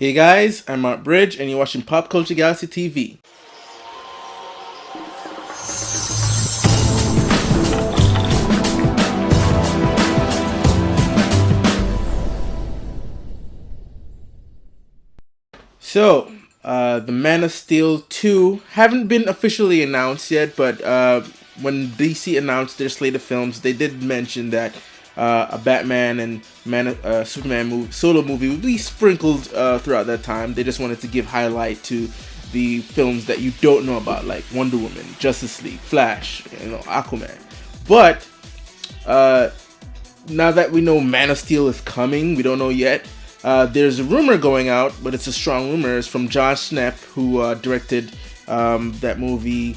Hey guys, I'm Mark Bridge, and you're watching Pop Culture Galaxy TV. So, the Man of Steel 2 haven't been officially announced yet, but when DC announced their slate of films, they did mention that a Batman and Superman solo movie would be sprinkled throughout that time. They just wanted to give highlight to the films that you don't know about, like Wonder Woman, Justice League, Flash, Aquaman. But now that we know Man of Steel is coming, we don't know yet. There's a rumor going out, but it's a strong rumor. It's from John Schnepp, who directed that movie,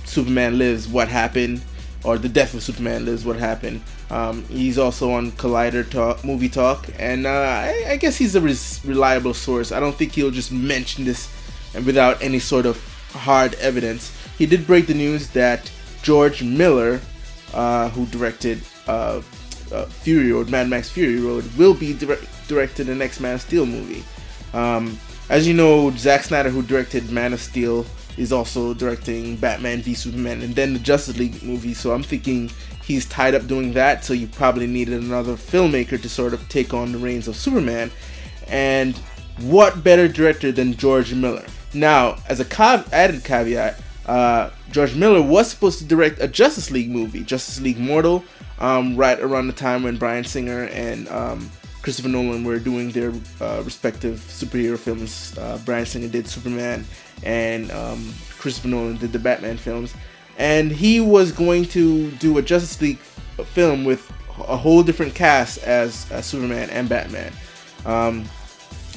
Superman Lives, What Happened, or The Death of Superman Lives, What Happened. He's also on Collider Movie Talk, and I guess he's a reliable source. I don't think he'll just mention this and without any sort of hard evidence. He did break the news that George Miller, who directed Fury Road, Mad Max Fury Road, will be directing the next Man of Steel movie. As you know, Zack Snyder, who directed Man of Steel, is also directing Batman v Superman and then the Justice League movie, so I'm thinking he's tied up doing that, so you probably needed another filmmaker to sort of take on the reins of Superman. And what better director than George Miller? Now, as a added caveat, George Miller was supposed to direct a Justice League movie, Justice League Mortal, right around the time when Bryan Singer and Christopher Nolan were doing their respective superhero films. Bryan Singer did Superman, and Christopher Nolan did the Batman films. And he was going to do a Justice League film with a whole different cast as Superman and Batman.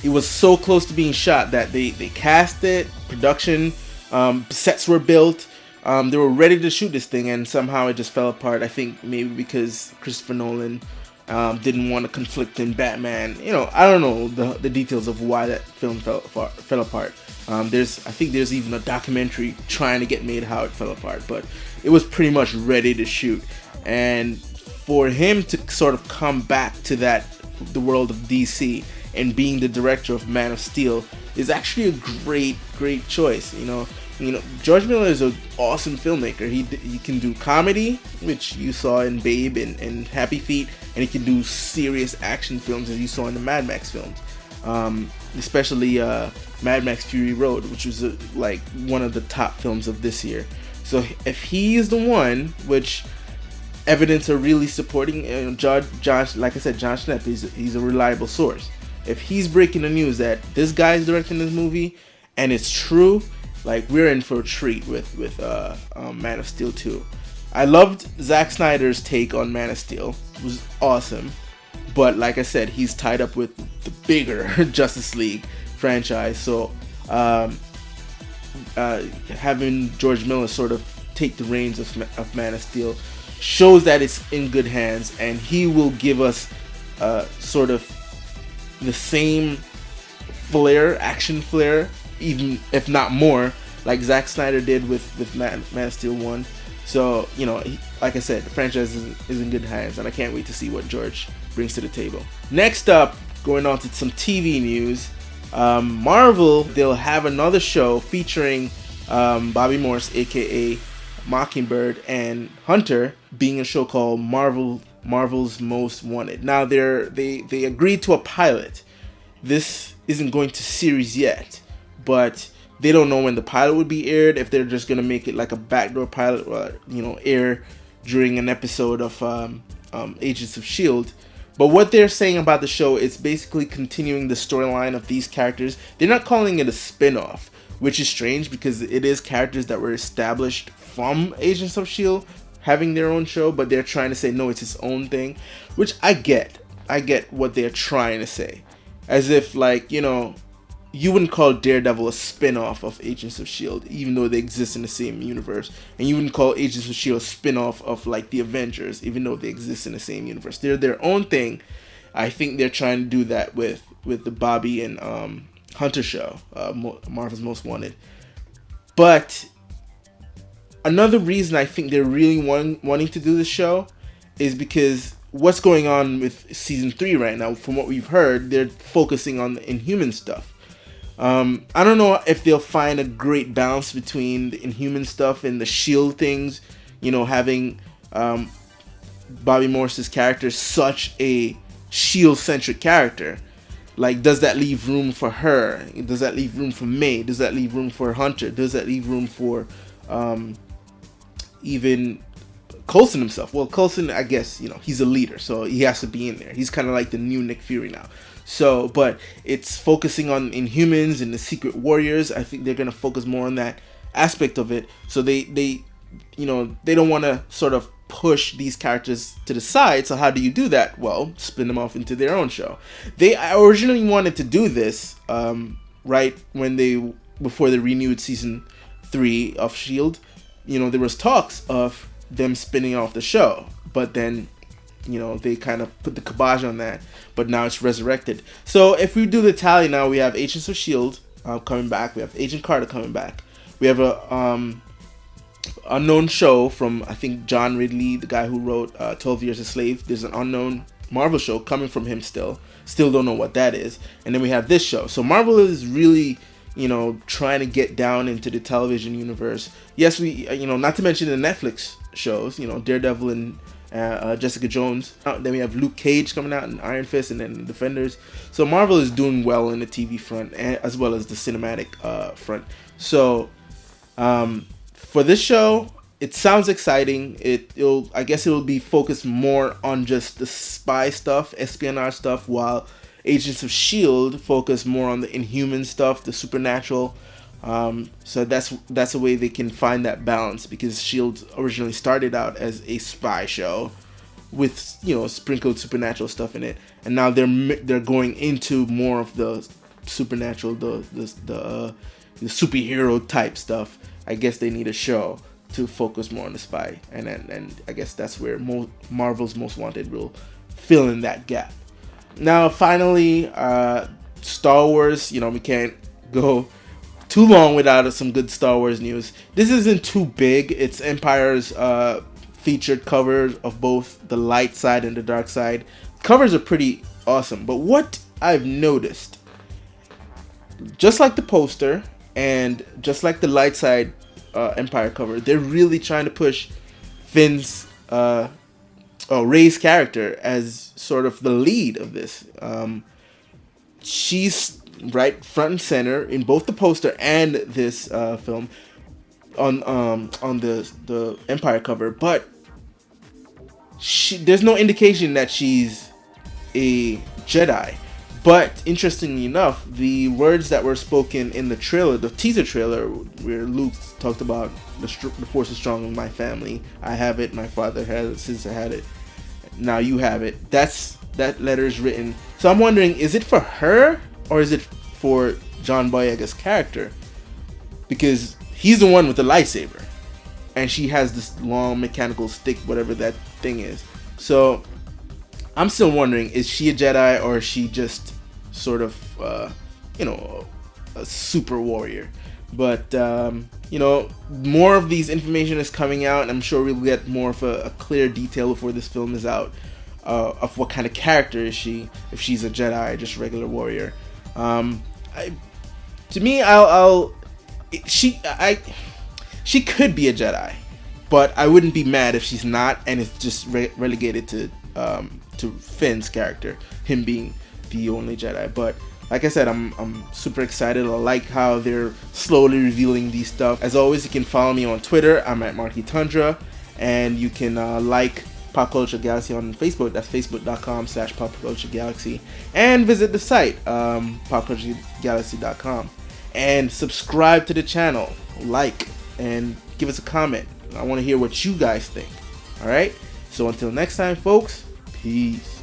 It was so close to being shot that they cast it, production, sets were built. They were ready to shoot this thing, and somehow it just fell apart. I think maybe because Christopher Nolan didn't want to conflict in Batman. I don't know the details of why that film fell apart. I think there's even a documentary trying to get made how it fell apart, but it was pretty much ready to shoot. And for him to sort of come back to the world of DC and being the director of Man of Steel is actually a great choice. George Miller is an awesome filmmaker. He can do comedy, which you saw in Babe and Happy Feet, and he can do serious action films, as you saw in the Mad Max films, especially Mad Max Fury Road, which was like one of the top films of this year. So if he is the one, which evidence are really supporting, John, like I said, John Schnepp, he's a reliable source. If he's breaking the news that this guy's directing this movie, and it's true, like, we're in for a treat with Man of Steel 2. I loved Zack Snyder's take on Man of Steel. It was awesome. But like I said, he's tied up with the bigger Justice League franchise. So having George Miller sort of take the reins of Man of Steel shows that it's in good hands, and he will give us sort of the same action flair, even if not more, like Zack Snyder did with Man of Steel 1. So, like I said, the franchise is in good hands, and I can't wait to see what George brings to the table. Next up, going on to some TV news, Marvel, they'll have another show featuring Bobby Morse, aka Mockingbird, and Hunter, being a show called Marvel's Most Wanted. Now, they agreed to a pilot. This isn't going to series yet, but they don't know when the pilot would be aired, if they're just going to make it like a backdoor pilot, air during an episode of Agents of S.H.I.E.L.D. But what they're saying about the show is basically continuing the storyline of these characters. They're not calling it a spinoff, which is strange because it is characters that were established from Agents of S.H.I.E.L.D. having their own show, but they're trying to say, no, it's its own thing, which I get. I get what they're trying to say. As if, like, you wouldn't call Daredevil a spin-off of Agents of S.H.I.E.L.D., even though they exist in the same universe. And you wouldn't call Agents of S.H.I.E.L.D. a spin-off of, like, the Avengers, even though they exist in the same universe. They're their own thing. I think they're trying to do that with the Bobby and Hunter show, Marvel's Most Wanted. But another reason I think they're really wanting to do this show is because what's going on with season 3 right now. From what we've heard, they're focusing on the Inhuman stuff. I don't know if they'll find a great balance between the Inhuman stuff and the S.H.I.E.L.D. things. You know, having Bobby Morse's character such a S.H.I.E.L.D. centric character. Like, does that leave room for her? Does that leave room for May? Does that leave room for Hunter? Does that leave room for even Coulson himself? Well, Coulson, I guess, you know, he's a leader, so he has to be in there. He's kind of like the new Nick Fury now. So, but it's focusing on Inhumans and the Secret Warriors. I think they're gonna focus more on that aspect of it. So they you know, they don't want to sort of push these characters to the side. So how do you do that? Well, spin them off into their own show. They originally wanted to do this right when before they renewed season 3 of S.H.I.E.L.D. You know, there was talks of them spinning off the show, but then, you know, they kind of put the kibosh on that, but now it's resurrected. So if we do the tally now, we have Agents of S.H.I.E.L.D. Coming back, we have Agent Carter coming back, we have a unknown show from, I think, John Ridley, the guy who wrote 12 Years a Slave. There's an unknown Marvel show coming from him still don't know what that is. And then we have this show. So Marvel is really, you know, trying to get down into the television universe. Yes, we, you know, not to mention the Netflix shows, you know, Daredevil and Jessica Jones. Then we have Luke Cage coming out and Iron Fist, and then the Defenders. So Marvel is doing well in the TV front as well as the cinematic front. So for this show, it sounds exciting. I guess it'll be focused more on just the spy stuff, espionage stuff, while Agents of S.H.I.E.L.D. focus more on the Inhuman stuff, the supernatural. So that's a way they can find that balance, because S.H.I.E.L.D. originally started out as a spy show with, you know, sprinkled supernatural stuff in it, and now they're going into more of the supernatural, the superhero type stuff. I guess they need a show to focus more on the spy, and I guess that's where Marvel's Most Wanted will fill in that gap. Now, finally, Star Wars. You know, we can't go too long without some good Star Wars news. This isn't too big. It's Empire's featured covers of both the light side and the dark side. Covers are pretty awesome, but what I've noticed, just like the poster and just like the light side Empire cover, they're really trying to push Finn's Rey's character as sort of the lead of this. She's right front and center in both the poster and this film on the Empire cover, but there's no indication that she's a Jedi. But interestingly enough, the words that were spoken in the trailer, the teaser trailer, where Luke talked about the Force is strong in my family. I have it. My father had it. Since I had it, now you have it. That letter is written. So I'm wondering, is it for her or is it for John Boyega's character? Because he's the one with the lightsaber, and she has this long mechanical stick, whatever that thing is. So I'm still wondering, is she a Jedi or is she just sort of, a super warrior? But, more of these information is coming out, and I'm sure we'll get more of a clear detail before this film is out of what kind of character is she, if she's a Jedi or just a regular warrior. She could be a Jedi, but I wouldn't be mad if she's not, and it's just relegated to Finn's character, him being the only Jedi. But like I said, I'm super excited. I like how they're slowly revealing these stuff. As always, you can follow me on Twitter. I'm at Marky Tundra, and you can like PopCulture Galaxy on Facebook. That's facebook.com/PopCulture Galaxy, and visit the site popculturegalaxy.com, and subscribe to the channel, like, and give us a comment. I want to hear what you guys think. All right. So until next time, folks. Peace.